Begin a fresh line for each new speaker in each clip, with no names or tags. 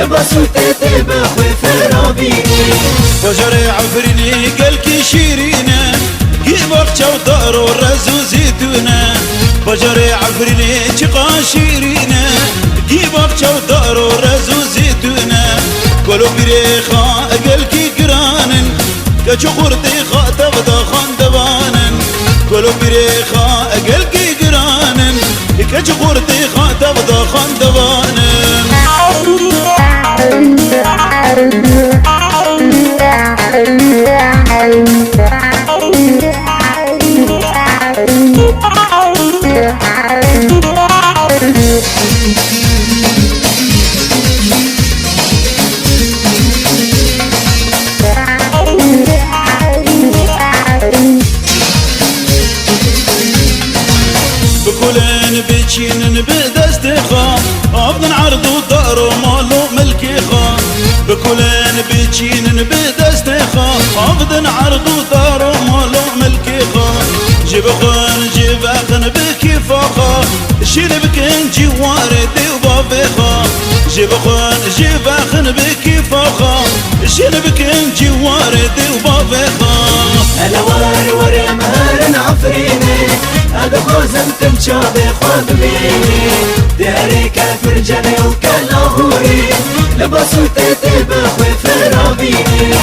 لبسو تتب خوي فرابيني
بجري عفريني قلكي شيرينه جيبك شوطر ورزو زيتونه بجري عفريني شقا شيرينه جيبك شوطر ورزو زيتونه كلو بريخا قلكي قرانن كشخورتي خاطب دخان دبانن كلو بريخا قلكي قرانن كشخورتي خاطب دخان دبانن بكلن بيتشين بدستخا افضل عرض الدار ومالو ملكي خا بكلن بيتشين بدستخا افضل عرض الدار ومالو ملكي خا جيب اخن بكي فاخا شيل بكن جواردي وبابخا جيب اخن بكي فاخا شيل بكن جواردي وبابخا
هلا وري مهر عفريني هذا خوزن تمشابي خواب بيني داري كافر جني وكلاهوري لبسو تتب خوي فرابيني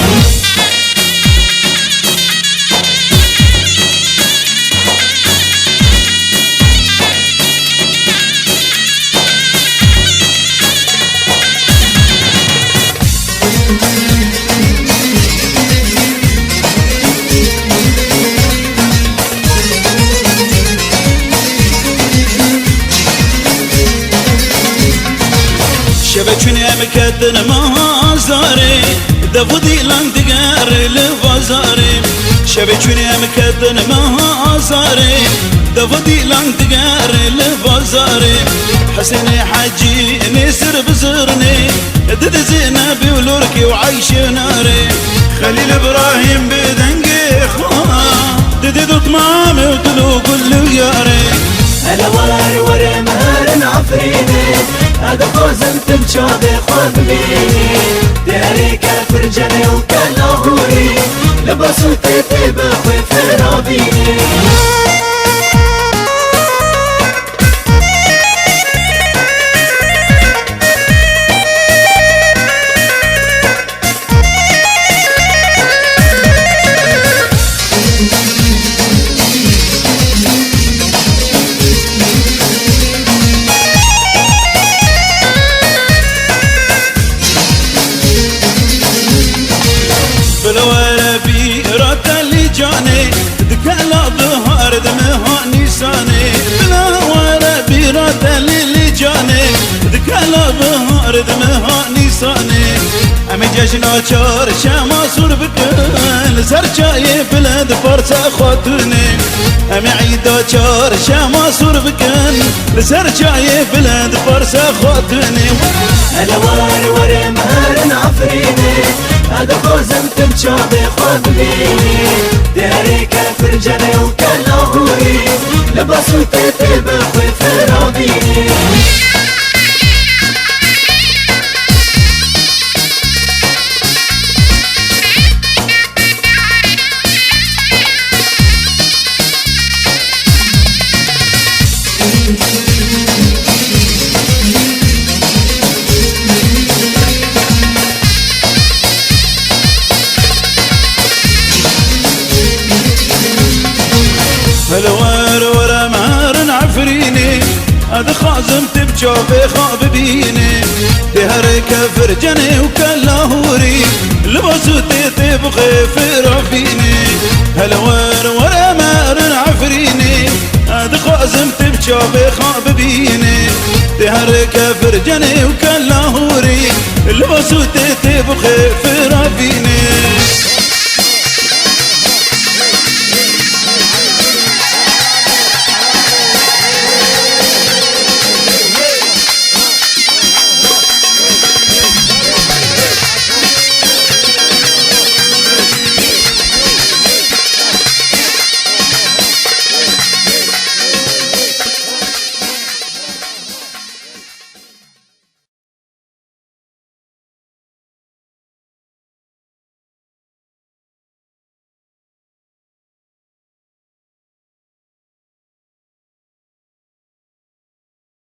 شبكني مكدن مهازاري دفودي لاندقار لفازاري شبكني مكدن مهازاري دفودي لاندقار لفازاري حسني حجي نسر بزرني دد زينبي ولوركي وعيش ناري خليل ابراهيم بدنقي خان دد ضمامي وطلو كل ياري
هلا وري مهر عفريني هذا خوزن تمشابي خواب بيني داري كافر جني وكلاهوري لبسو تتب خوي فرابيني
بالورا بيرات اللي جاني دكلا ظهر دمها نيساني بالورا بيرات اللي جاني دكلا ظهر دمها نيساني امي جشنا چار شما سور بكن سر چاي بلد فرسا خاطرني امي عيدا چار شما سور بكن سر چاي بلد فرسا خاطرني
هلا وري مهر عفريني هذا خوزن تمشابي خواب بيني داري كافر جني وكلاهوري لبسو تتب خوي فرابيني
ورا مهر عفريني هذا خازم تبجوبي خواب بيني دهر كفر جني وكلاهوري لبسو تتب خيف رافيني هلا ورا مهر عفريني هذا خازم تبجوبي خواب بيني دهر كفر جني وكلاهوري لبسو تتب خيف رافيني